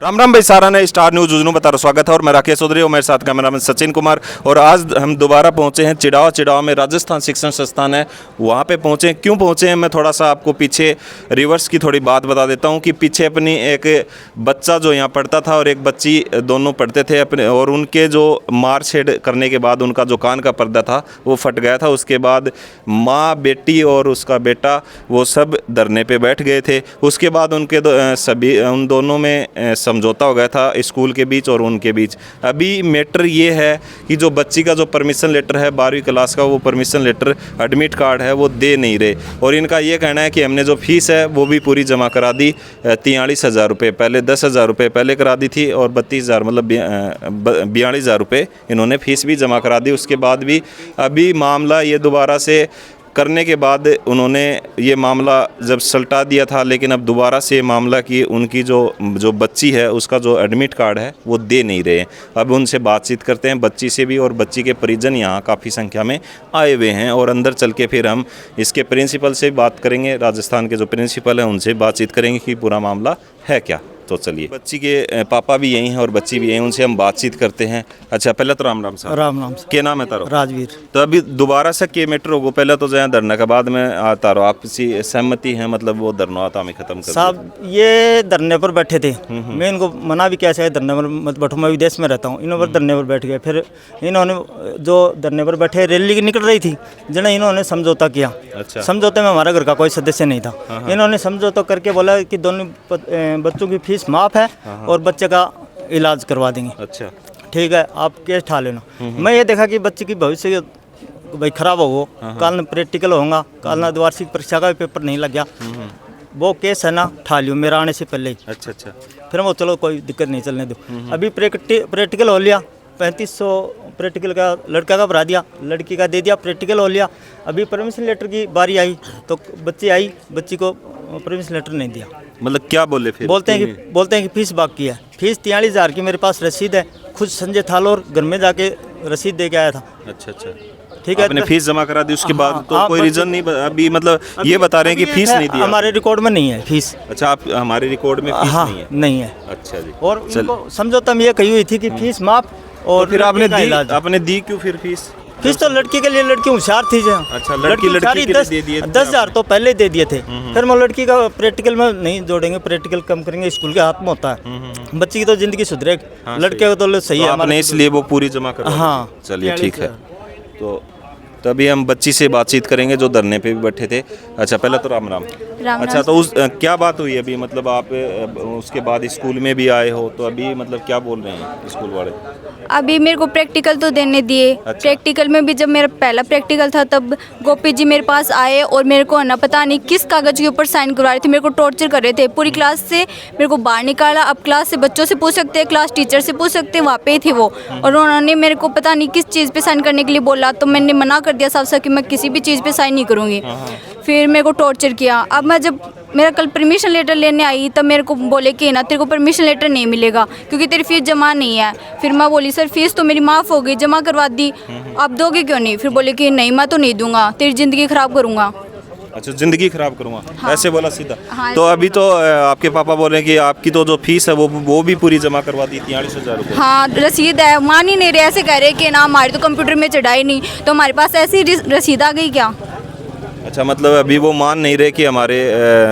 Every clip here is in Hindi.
राम राम भाई सारा ने स्टार न्यूज उजनू बता रहा स्वागत है और मैं राकेश चौधरी और मेरे साथ कैमरामैन सचिन कुमार। और आज हम दोबारा पहुंचे हैं चिड़ाव में राजस्थान शिक्षण संस्थान है, वहां पे पहुंचे। क्यों पहुंचे हैं मैं थोड़ा सा आपको पीछे रिवर्स की थोड़ी बात बता देता हूं कि पीछे अपनी एक बच्चा जो यहाँ पढ़ता था और एक बच्ची दोनों पढ़ते थे अपने, और उनके जो मारछेड़ करने के बाद उनका जो कान का पर्दा था वो फट गया था। उसके बाद माँ बेटी और उसका बेटा वो सब धरने पर बैठ गए थे। उसके बाद उनके सभी उन दोनों में समझौता हो गया था स्कूल के बीच और उनके बीच। अभी मैटर ये है कि जो बच्ची का जो परमिशन लेटर है 12वीं क्लास का, वो परमिशन लेटर एडमिट कार्ड है वो दे नहीं रहे। और इनका ये कहना है कि हमने जो फीस है वो भी पूरी जमा करा दी, 43,000 रुपये पहले, 10,000 रुपये पहले करा दी थी और 32,000 मतलब 42,000 रुपये इन्होंने फीस भी जमा करा दी। उसके बाद भी अभी मामला ये दोबारा से करने के बाद उन्होंने ये मामला जब सलटा दिया था, लेकिन अब दोबारा से मामला की उनकी जो बच्ची है उसका जो एडमिट कार्ड है वो दे नहीं रहे। अब उनसे बातचीत करते हैं, बच्ची से भी, और बच्ची के परिजन यहाँ काफ़ी संख्या में आए हुए हैं। और अंदर चल के फिर हम इसके प्रिंसिपल से बात करेंगे, राजस्थान के जो प्रिंसिपल हैं उनसे बातचीत करेंगे कि पूरा मामला है क्या। तो चलिए, बच्ची के पापा भी यहीं हैं और बच्ची भी यहीं, उनसे हम बातचीत करते हैं। अच्छा, पहले तो राम राम साहब। राम राम। क्या नाम है तारो? राजवीर। तो अभी दोबारा से के मेट्रो को पहले तो जहाँ धरना के बाद में आता रहो, आपसी सहमति है, मतलब वो धरना आता में खत्म कर साहब ये धरने पर बैठे थे, मैं इनको मना भी कैसे है धरने पर मत बैठो, मैं विदेश में रहता हूँ। इन्होंने धरने पर बैठ गए, फिर इन्होंने जो धरने पर बैठे रैली निकल रही थी, जिन्हें इन्होंने समझौता किया। अच्छा। समझौते में हमारा घर का कोई सदस्य नहीं था। इन्होंने समझौता करके बोला कि दोनों बच्चों की फीस माफ़ है और बच्चे का इलाज करवा देंगे। अच्छा, ठीक है, आप केस ठा लेना। मैं ये देखा कि बच्चे की भविष्य भाई खराब हो, कल प्रैक्टिकल होगा, कल वार्षिक परीक्षा का भी पेपर नहीं लग गया, वो केस है ना ठा लियो मेरा आने से पहले ही। अच्छा अच्छा। फिर वो चलो कोई दिक्कत नहीं, चलने दो। अभी प्रैक्टिकल हो लिया, 3500 प्रैक्टिकल का लड़का का भरा दिया, लड़की का दे दिया, प्रैक्टिकल हो लिया। अभी परमिशन लेटर की बारी आई तो बच्ची आई, बच्ची को परमिशन लेटर नहीं दिया। मतलब क्या बोले फिर? बोलते हैं कि फीस बाकी है। फीस 43,000 की मेरे पास रसीद है, खुद संजय थालोर घर में जाके रसीद दे के आया था। अच्छा अच्छा, ठीक है। आपने फीस जमा करा दी उसके बाद तो कोई रीजन नहीं अभी, मतलब ये बता रहे हैं कि फीस नहीं दी? हमारे रिकॉर्ड में नहीं है फीस। अच्छा, आप हमारे रिकॉर्ड में फीस नहीं है? नहीं है। अच्छा जी। और इनको समझौता में ये कही हुई थी कि फीस माफ, और तो फिर आपने दी क्यों फिर फीस? फीस तो लड़की के लिए, लड़की होशियार थी जो। अच्छा, लड़की के लिए दे दिए? 10,000 तो पहले दे दिए थे। फिर मैं लड़की का प्रैक्टिकल में नहीं जोड़ेंगे, प्रैक्टिकल कम करेंगे, स्कूल के हाथ में होता है। बच्ची की तो जिंदगी सुधरेगी। हाँ, लड़के को तो सही है आपने, इसलिए वो पूरी जमा कर। हाँ चलिए ठीक है। तो तभी हम बच्ची से बातचीत करेंगे जो धरने पे भी बैठे थे। अच्छा, पहले तो राम राम। अच्छा, तो उस क्या बात हुई अभी, मतलब आप उसके बाद स्कूल में भी आए हो, तो अभी मतलब क्या बोल रहे हैं स्कूल वाले? अभी मेरे को प्रैक्टिकल तो देने दिए। अच्छा। प्रैक्टिकल में भी जब मेरा पहला प्रैक्टिकल था तब गोपी जी मेरे पास आए और मेरे को ना पता नहीं किस कागज़ के ऊपर साइन करवा रहे थे, मेरे को टॉर्चर कर रहे थे। पूरी क्लास से मेरे को बाहर निकाला। अब क्लास से बच्चों से पूछ सकते हैं, क्लास टीचर से पूछ सकते हैं, वहाँ पे थे वो। और उन्होंने मेरे को पता नहीं किस चीज़ पे साइन करने के लिए बोला, तो मैंने मना कर दिया साफ साफ कि मैं किसी भी चीज़ पे साइन नहीं करूँगी। फिर मेरे को टॉर्चर किया। अब मैं जब मेरा कल परमिशन लेटर लेने आई तब मेरे को बोले कि ना तेरे को परमिशन लेटर नहीं मिलेगा क्योंकि तेरी फीस जमा नहीं है। फिर मैं बोली सर फीस तो मेरी माफ़ हो गई, जमा करवा दी, आप दोगे क्यों नहीं? फिर बोले कि नहीं मैं तो नहीं दूंगा, तेरी ज़िंदगी ख़राब करूँगा। अच्छा, ज़िंदगी ख़राब करूँगा? हाँ। ऐसे बोला सीधा? हाँ। तो अभी तो आपके पापा बोल रहे हैं कि आपकी तो जो फीस है वो भी पूरी जमा करवा दी, 43,000 रुपये। हाँ, रसीद है, मान ही नहीं रहे, ऐसे कह रहे कि ना हमारे तो कंप्यूटर में चढ़ाई नहीं, तो हमारे पास ऐसी रसीद आ गई क्या? अच्छा, मतलब अभी वो मान नहीं रहे कि हमारे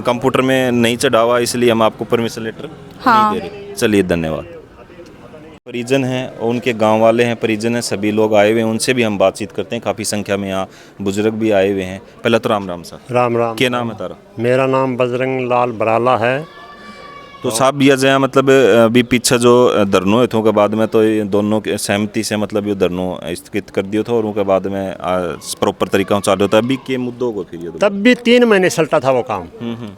कंप्यूटर में नहीं चढ़ा हुआ, इसलिए हम आपको परमिशन लेटर नहीं दे रहे। चलिए, धन्यवाद। परिजन हैं, उनके गांव वाले हैं, परिजन हैं, सभी लोग आए हुए हैं, उनसे भी हम बातचीत करते हैं। काफ़ी संख्या में यहाँ बुजुर्ग भी आए हुए हैं। पहले तो राम राम सर। राम राम। क्या नाम है तारा? मेरा नाम बजरंग लाल बराला है। तो साहब ये जो मतलब अभी पीछे जो धरनों हेतु के बाद में तो ये दोनों के सहमति से मतलब ये धरनों स्थगित कर दिया था और उनके बाद में प्रॉपर तरीका चालू होता है। अभी के मुद्दों को फिर तब भी 3 महीने चलता था वो काम।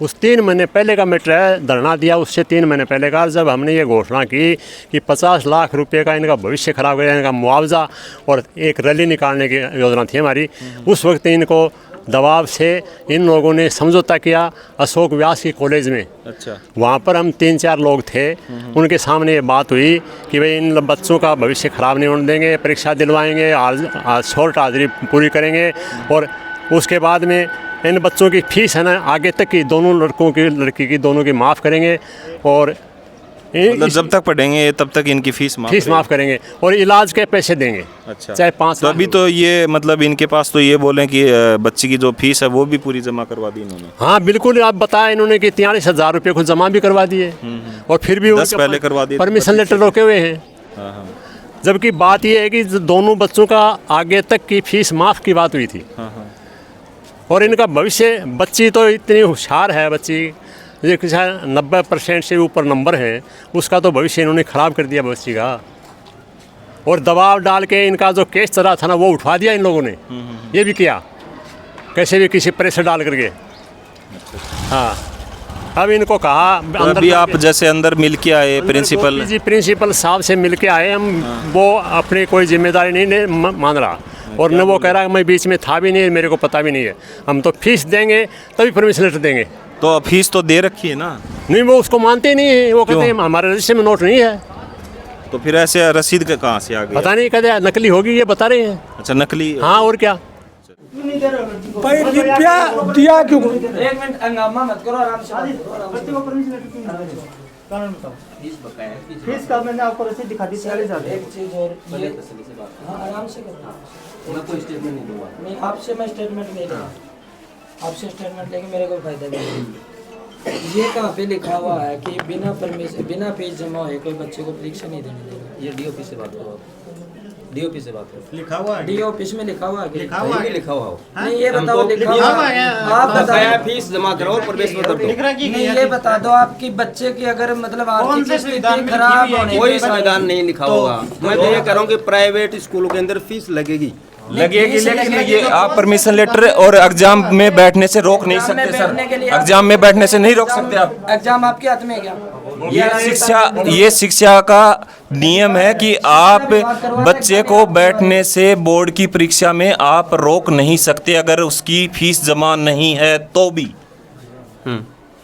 उस 3 महीने पहले का मैटर है, धरना दिया उससे 3 महीने पहले का, जब हमने ये घोषणा की कि 50 लाख रुपए का इनका भविष्य खराब कर इनका मुआवजा और एक रैली निकालने की योजना थी हमारी। उस वक्त इनको दबाव से इन लोगों ने समझौता किया अशोक व्यास की कॉलेज में। अच्छा। वहाँ पर हम 3-4 लोग थे, उनके सामने ये बात हुई कि भाई इन बच्चों का भविष्य ख़राब नहीं होने देंगे, परीक्षा दिलवाएंगे, शॉर्ट हाजिरी पूरी करेंगे और उसके बाद में इन बच्चों की फीस है ना आगे तक की दोनों लड़कों की लड़की की दोनों की माफ़ करेंगे और मतलब जब तक पढ़ेंगे तब तक इनकी फीस माफ़ करेंगे और इलाज के पैसे देंगे। अच्छा, चाहे 5 तो अभी तो ये मतलब इनके पास तो ये बोलें कि बच्ची की जो फीस है वो भी पूरी जमा करवा दी इन्होंने। हाँ बिल्कुल, आप बताया इन्होंने कि 43,000 रुपये को जमा भी करवा दिए और फिर भी 10 पहले करवा दिए, परमिशन लेटर रोके हुए हैं। हाँ। जबकि बात यह है कि दोनों बच्चों का आगे तक की फीस माफ़ की बात हुई थी और इनका भविष्य, बच्ची तो इतनी होशियार है, बच्ची ये 90% से ऊपर नंबर है, उसका तो भविष्य इन्होंने ख़राब कर दिया बच्ची का। और दबाव डाल के इनका जो केस चला था ना वो उठवा दिया इन लोगों ने, ये भी किया कैसे भी किसी प्रेशर डाल करके। हाँ, अब इनको कहा तो अभी आप जैसे अंदर मिल के आए प्रिंसिपल जी, प्रिंसिपल साहब से मिल के आए हम। वो अपनी कोई जिम्मेदारी नहीं मान रहा और न वो कह रहा मैं बीच में था भी नहीं, मेरे को पता भी नहीं है। हम तो फीस देंगे तभी परमिशन लेटर देंगे। तो फीस तो दे रखी है ना? नहीं, वो उसको मानते ही नहीं है। वो कहते हैं हमारे रजिस्टर में नोट नहीं है। तो फिर ऐसे रसीद का कहाँ से आ गया? पता नहीं, कहते नकली होगी, ये बता रहे हैं। अच्छा, नकली? हाँ, और क्या। भाई रुपया दिया क्यों? एक मिनट, हंगामा मत करो, आराम से। फीस का मैंने आपको रसीद दिखा दी 46,000। एक चीज और, आराम से करो। मैं कोई स्टेटमेंट नहीं दूंगा। नहीं, आपसे मैं स्टेटमेंट नहीं दूंगा। आपसे स्टेटमेंट लेके मेरे को फायदा नहीं है। ये कहाँ पे लिखा हुआ है कि बिना परमिशन, बिना फीस जमा हुए कोई बच्चे को परीक्षा नहीं देने देगा? ये डीओपी से बात करो, डीओपी से बात करो। लिखा हुआ है, डी ऑफिस में लिखा हुआ है, लिखा हुआ है, लिखा हुआ हो। नहीं, ये बताओ लिखा हुआ है, आप बताया फीस जमा करो और प्रवेश पत्र दो। नहीं, ये बता दो आपकी बच्चे की अगर मतलब आर्थिक स्थिति खराब होने, कोई संविधान नहीं लिखा होगा। मैं तो ये कह रहा हूँ कि प्राइवेट स्कूलों के अंदर फीस लगेगी, लेकिन ये आप परमिशन लेटर और एग्जाम में बैठने से रोक नहीं सकते सर। एग्जाम में बैठने से नहीं रोक सकते आप। एग्जाम आपके हाथ में है क्या? ये शिक्षा का नियम है कि आप बच्चे को बैठने से बोर्ड की परीक्षा में आप रोक नहीं सकते अगर उसकी फीस जमा नहीं है तो भी।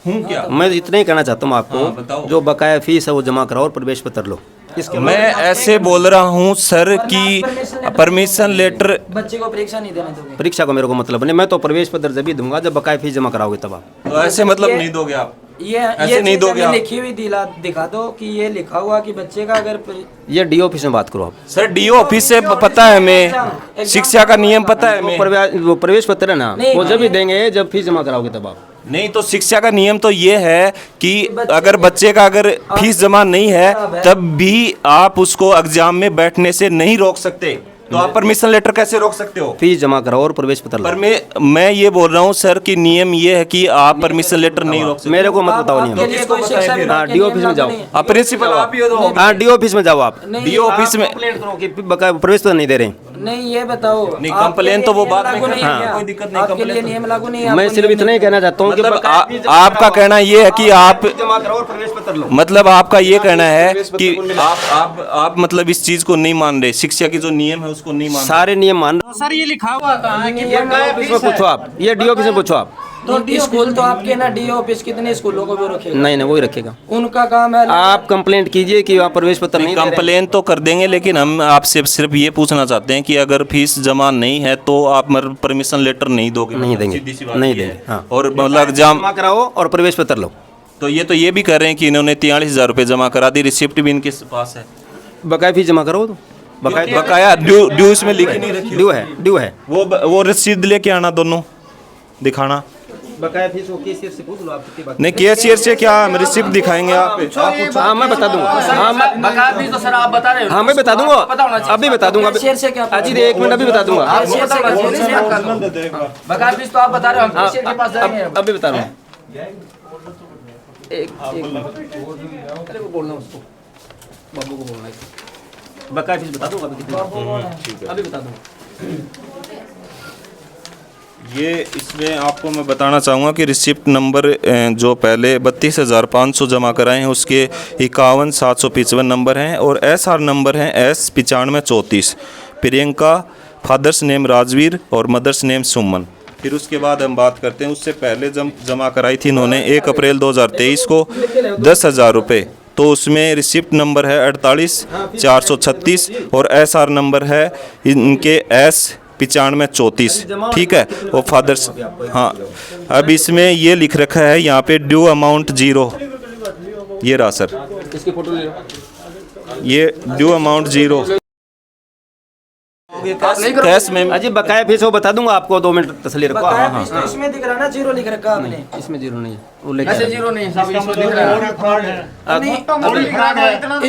क्या मैं इतना ही कहना चाहता हूँ आपको, बताओ। जो बकाया फीस है वो जमा कराओ और प्रवेश पत्र लो। मैं ऐसे बोल रहा हूँ सर कि परमिशन लेटर, बच्चे को परीक्षा नहीं देने दोगे? परीक्षा को मेरे को मतलब नहीं, मैं तो प्रवेश पत्र जब भी दूंगा जब बकाया फीस जमा कराओगे तब आप। तो ऐसे मतलब नहीं दोगे आप? ये नहीं दोगे आप? लिखी हुई दिखा दो कि ये लिखा हुआ कि बच्चे का अगर ये डी ऑफिस में बात करो आप। सर डीओ ऑफिस से पता है हमें, शिक्षा का नियम पता है हमें। वो प्रवेश पत्र है ना, वो जब भी देंगे जब फीस जमा कराओगे तब आप। नहीं, तो शिक्षा का नियम तो ये है कि अगर बच्चे का अगर फीस जमा नहीं है तब भी आप उसको एग्जाम में बैठने से नहीं रोक सकते। तो आप परमिशन लेटर कैसे रोक सकते हो? फीस जमा कराओ और प्रवेश पत्र पर मैं ये बोल रहा हूँ सर कि नियम ये है कि आप परमिशन लेटर नहीं रोक सकते। मेरे को मत बताओ नियम। हाँ, डी ऑफिस में जाओ। आप प्रिंसिपल आप ही हो। हाँ, डी ऑफिस में जाओ आप। डी ऑफिस में बकाया प्रवेश पत्र नहीं दे रहे। नहीं, ये बताओ। नहीं, कंप्लेन तो वो बात में नहीं है, कोई दिक्कत नहीं। आपके लिए नियम लागू नहीं है। मैं सिर्फ इतना ही कहना चाहता हूँ कि मतलब आपका कहना ये है कि आप जमा कराओ और प्रवेश पत्र लो। मतलब आपका ये कहना है कि आप मतलब इस चीज को नहीं मान रहे, शिक्षा की जो नियम है उसको नहीं मान रहे। सारे नियम मान रहे। सर ये लिखा हुआ कहाँ है कि ऑफिस में पूछो आप, ये डी ऑफिस में पूछो आप। तो स्कूल तो आपके ना, डी ऑफिस कितने स्कूलों को भी रखेगा? नहीं, वही रखेगा। उनका काम है। आप कंप्लेंट कीजिए कि आप प्रवेश पत्र नहीं दे रहे। कंप्लेन तो कर देंगे, लेकिन हम आपसे सिर्फ ये पूछना चाहते हैं कि अगर फीस जमा नहीं है तो आप परमिशन लेटर नहीं दोगे? नहीं देंगे, सीधी सी बात नहीं ये है। देंगे। हाँ। और मतलब एग्जाम जमा कराओ और प्रवेश पत्र लो। तो ये भी कर रहे हैं कि इन्होंने 43,000 रुपये जमा करा दी, रिसिप्ट भी इनके पास है। बकाया फीस जमा करो तो बकाया ड्यू इसमें लिखी नहीं रखी। ड्यू है। वो रसीद लेके आना, दोनों दिखाना। बकाया फीस को कैशियर से पूछ लो आप कितनी बात। नहीं, कैशियर से क्या हम रिसिप्ट दिखाएंगे? आप हाँ, मैं बता दूंगा। हाँ, बकाया फीस तो सर आप बता रहे हो। हाँ, मैं बता दूंगा, अभी बता दूंगा। शेयर से क्या? अजी एक मिनट, अभी बता दूंगा। बकाया फीस तो आप बता रहे हो, हम शेयर के पास जाएंगे। अभी बता रहा हूँ। एक को बोलना, उसको बाबू को बोलना है। बकाया फीस बता दूंगा अभी कितनी, अभी बता दूंगा। ये इसमें आपको मैं बताना चाहूँगा कि रिसिप्ट नंबर जो पहले 32,500 जमा कराए हैं उसके 51,755 नंबर हैं और SR नंबर हैं S9534। Priyanka, father's name Rajveer और मदर्स नेम सुमन। फिर उसके बाद हम बात करते हैं, उससे पहले जमा कराई थी इन्होंने 1 अप्रैल 2023 को 10,000 रुपये। तो उसमें रिसिप्ट नंबर है 48,436 और SR नंबर है इनके S9534। ठीक है, वो फादर्स। हाँ, अब इसमें ये लिख रखा है यहाँ पे ड्यू अमाउंट 0, ये रहा सर। इसकी फोटो ले लो। ये ड्यू अमाउंट 0 कैश में अजी बकाया फीस वो बता दूंगा आपको, 2 मिनट तसल्ली रखो। हाँ हाँ तो इसमें दिख रहा ना 0 लिख रखा आपने। इसमें 0 नहीं है, वो लेके ऐसे 0 नहीं साहब, इसमें दिख रहा है।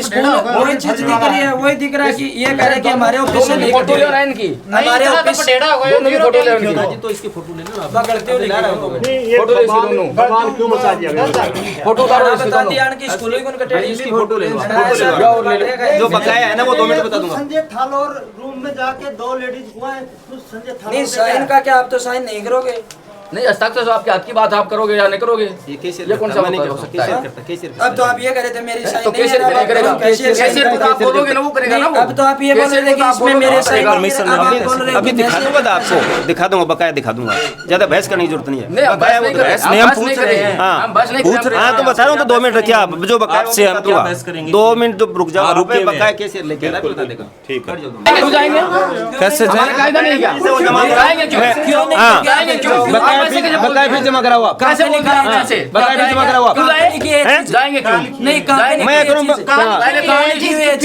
स्कूल वही चीज दिख रही है, वही दिख रहा है कि ये कह रहे हैं कि हमारे ऑफिस से लेकर फोटो ले रहा है इनकी, हमारे ऑफिस से दोनों की फोटो ले रहा है। तो इसकी फोटो ले लो, पकड़ते हो लिख रहा है। फोटो ले इसकी दोनों, बवाल क्यों मचा दिया गया? फोटो उतारो इसकी बता दोनों। दिया कि स्कूल ही कौन कटे इसकी फोटो ले लो, फोटो ले लो और ले लो। जो बकाया है ना वो 2 मिनट बता दूंगा। संजय थालोर रूम में जाके 2 लेडीज हुआ है, संजय थालोर नहीं साइन का क्या, आप तो साइन नहीं करोगे। नहीं हस्ताक्षर तो आपके हाथ की बात, आप करोगे या नहीं करोगे? ये कौन सा नहीं कर सकता है? अब तो आप ये कह रहे थे मेरी साइन तो नहीं कैशियर है, नहीं करेगा, कैशियर कैशियर को तो आप बोलोगे ना, वो करेगा ना वो। अब तो आप ये बोल रहे थे कि इसमें मेरे साइन अभी दिखा दूंगा आपको, दिखा दूंगा, बकाया दिखा दूंगा। ज्यादा बहस करने की जरूरत नहीं है। बकाया वो तो बहस नहीं, हम पूछ रहे हैं। हाँ पूछ रहे हैं। हाँ तो बता रहा हूँ, तो 2 मिनट रखिए आप, जो बकाया आपसे हम क्या बहस करेंगे? 2 मिनट तो रुक जाओ, हाँ, रुके हुए बकाया हैं। कैशियर लेके आना बता देगा। ठीक है। जाएंगे कैसे जाए? कायदा नहीं क्या? जाएंगे क्यों? हाँ जाएंगे क्यों? बकाया फीस जमा कराओ आप। कैसे निकाल कैसे बकाया फीस जमा कराओ आप। जाएंगे क्यों? नहीं कहां मैं करूँ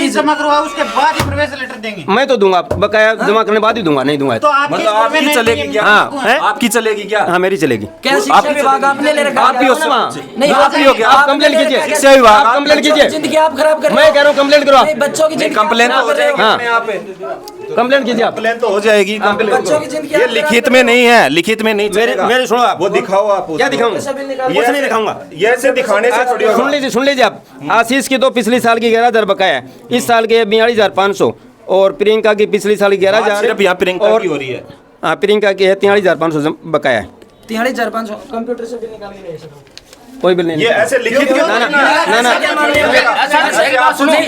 जमा करवा उसके बाद ही प्रवेश लेटर देंगे। मैं तो दूंगा, बकाया जमा करने बाद ही दूंगा, नहीं दूंगा तो। मतलब आपकी चलेगी क्या? हाँ आपकी चलेगी क्या? हाँ मेरी चलेगी। क्या शिक्षा विभाग आपने ले रखा है? आप भी हो ना? नहीं आप भी हो क्या? आप कंप्लेंट कीजिए, शिक्षा विभाग आप कंप्लेंट कीजिए। जिंदगी आप खराब कर रहे मैं हो। कह रहा हूँ कंप्लेंट करो आप। नहीं, बच्चों की जिंदगी कंप्लेन तो हो जाएगी हाँ। अपने आप पे। कंप्लेंट कीजिए आप। कंप्लेन तो हो जाएगी। कंप्लेन बच्चों की जिंदगी ये आप लिखित में नहीं है, लिखित में नहीं चलेगा। मेरे सुनो आप, वो दिखाओ आप। क्या दिखाऊंगा? कुछ नहीं दिखाऊंगा। ये ऐसे दिखाने से थोड़ी होगा। सुन लीजिए आप। आशीष की तो पिछली साल की 11,000 बकाया है, इस साल के 42,500, और प्रियंका की पिछली साल की 11,000। सिर्फ यहाँ प्रियंका की हो रही है। हाँ प्रियंका की है 43,500 बकाया है। 43,500 कंप्यूटर से बिल निकाल के ले सकते कोई बिल नहीं। ये ऐसे लिखित क्यों? ना ना ना ना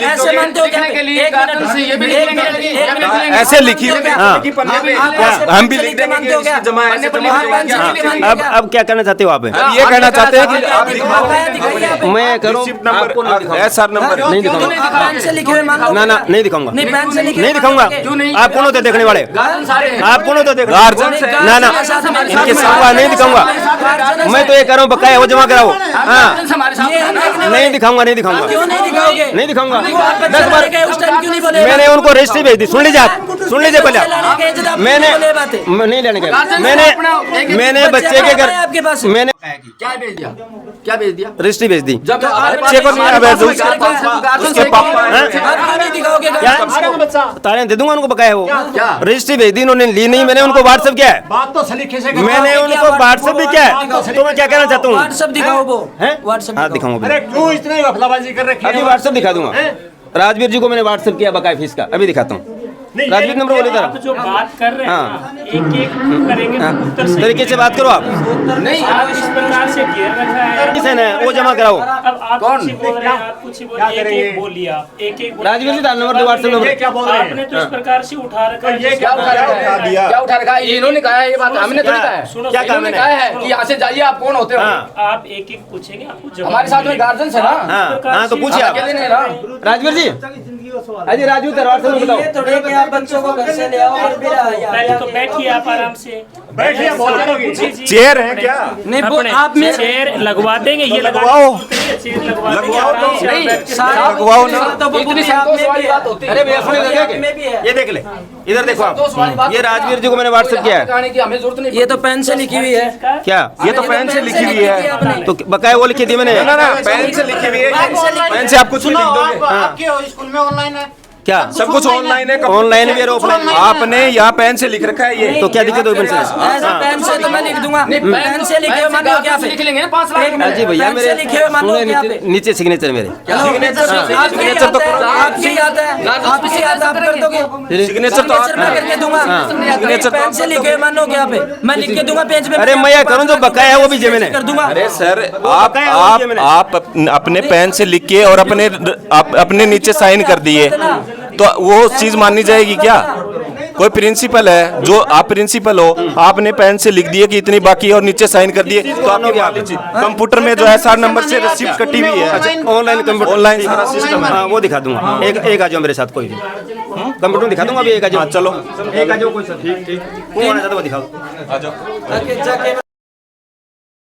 ऐसे मानते हो क्या? ऐसे लिखित हाँ। हम भी लिख देंगे कि जमा ऐसे जमा अब क्या करना चाहते हो आप? ये कहना चाहते हैं कि आप मैं करूँ आपको नहीं दिखाऊंगा। SR नंबर नहीं दिखाऊंगा। पेन से लिखे हुए मान लो। ना ना नहीं दिखाऊंगा। नहीं पेन से लिखे नहीं दिखाऊंगा। आप कौन होते देखने वाले? आप कौन होते देखने? गार्जियन से ना ना इनके सामने नहीं दिखाऊंगा। मैं तो ये कह रहा हूँ बकाया वो जमा कराओ। हाँ नहीं दिखाऊंगा, नहीं दिखाऊंगा, क्यों नहीं दिखाओगे? नहीं दिखाऊंगा। आप 10 बार उस टाइम क्यों नहीं बोले? मैंने उनको रजिस्ट्री भेज दी। सुन लीजिए आप, सुन लीजिए पहले आप। मैंने नहीं लेने गया, मैंने बच्चे के घर आपके पास मैंने क्या भेज दिया? क्या भेज दिया? रजिस्ट्री भेज दी। जब बच्चे को नहीं भेज दो, उसके पापा आप क्यों नहीं दिखाओगे? क्या तारे दे दूंगा उनको बकाया वो। क्या? रजिस्ट्री भेज दी, उन्होंने ली नहीं। मैंने उनको व्हाट्सएप किया है, बात तो सलीके से मैंने उनको व्हाट्सएप भी किया है। तो मैं क्या कहना चाहता हूँ? व्हाट्सएप दिखाओ वो। व्हाट्सएप हाँ दिखाऊंगा, अरे क्यों इतनी गफलाबाजी कर रखी अभी है? व्हाट्सएप दिखा दूंगा। राजवीर जी को मैंने व्हाट्सएप किया बकाया फीस का, अभी दिखाता हूँ। राजवीर नंबर बोले आप जो बात कर रहे हैं हाँ। ना, एक एक करेंगे तो उत्तर सही तरीके से बात करो आप। नहीं, आप इस प्रकार से घेर रखा है। किसे ने वो जमा कराओ। अब आप कुछ ही बोल रहे हैं, आप कुछ ही बोल रहे हैं, एक एक बोलिए आप, एक एक बोलिए। राजवीर जी का नंबर दो, व्हाट्सएप नंबर। ये क्या बोल रहे आपने हैं? तो इस प्रकार से उठा रखा है। क्या उठा रखा है? क्या उठा रखा है? इन्होंने कहा है ये बात, हमने थोड़ी कहा है। सुनो, क्या कहा इन्होंने मैंने? कहा है कि यहाँ से जाइए, आप कौन होते हो? हाँ आप एक एक पूछेंगे, आपको जवाब हमारे साथ में मिलेगा। गार्जियन है ना। हाँ हाँ तो पूछिए आप। अकेले नहीं ना। राजवीर जी, अजय राजू तेरा व्हाट्सएप नंबर ये बताओ। थोड़ी कि आप बच्चों को घर से ले आओ और फिर पहले तो बैठिए आप आराम से। बैठिए, बोल रहे जी, जी। चेयर है क्या? नहीं अपने आप में चेयर लगवा देंगे, ये लगवाओ। चेयर लगवा देंगे लगवाओ तो। आराम से आप नहीं, बैठ के लगवाओ ना। इतनी संतोष वाली बात होती है। अरे भैया सुनिए, ये देख ले, इधर देखो आप। ये राजवीर जी को मैंने व्हाट्सएप किया है। कहानी की हमें जरूरत नहीं। ये तो पेन से लिखी हुई है। क्या? ये तो पेन से लिखी हुई है। तो बकाया वो लिखी थी मैंने। ना ना पेन से लिखी हुई है। पेन से आप कुछ भी लिख दोगे। हाँ स्कूल में ऑनलाइन है। क्या? सब कुछ ऑनलाइन है। ऑनलाइन भी और ऑफलाइन। आपने यहाँ पेन से लिख रखा है ये। तो क्या दिक्कत हुई? ऐसा पेन से तो मैं लिख दूंगा। पेन से लिखे हुए मान लो क्या लिख लेंगे 5 लाख। जी भैया पेन से लिखे हुए मान लो क्या पे? नीचे सिग्नेचर मेरे। सिग्नेचर तो आपसे ही आता है, आपसे आता है, आप कर दोगे। सिग्नेचर तो सिग्नेचर मैं करके दूंगा। सिग्नेचर पेन से लिखे हुए मान लो क्या पे? मैं लिख के दूंगा पेज पे। अरे मैं ये करूँ जो बकाया है वो भी जे मैंने कर दूंगा। अरे सर आप अपने पेन से लिख के और अपने नीचे साइन कर दिए तो वो चीज माननी जाएगी क्या? कोई प्रिंसिपल है, जो आप प्रिंसिपल हो, आपने पेन से लिख दिए कि इतनी बाकी है और नीचे साइन कर दिए तो आपकी वाली चीज कंप्यूटर में जो है SR नंबर से रिसिप्ट कटी हुई है। ऑनलाइन कंप्यूटर ऑनलाइन सारा सिस्टम है। हाँ वो दिखा दूंगा। एक आ जाओ मेरे साथ कोई भी। कंप्यूटर में दिखा दूंगा अभी। एक आ जाओ, चलो एक आ जाओ कोई सर। ठीक ठीक, वो आना चाहता है वो दिखाओ। आ जाओ। जाके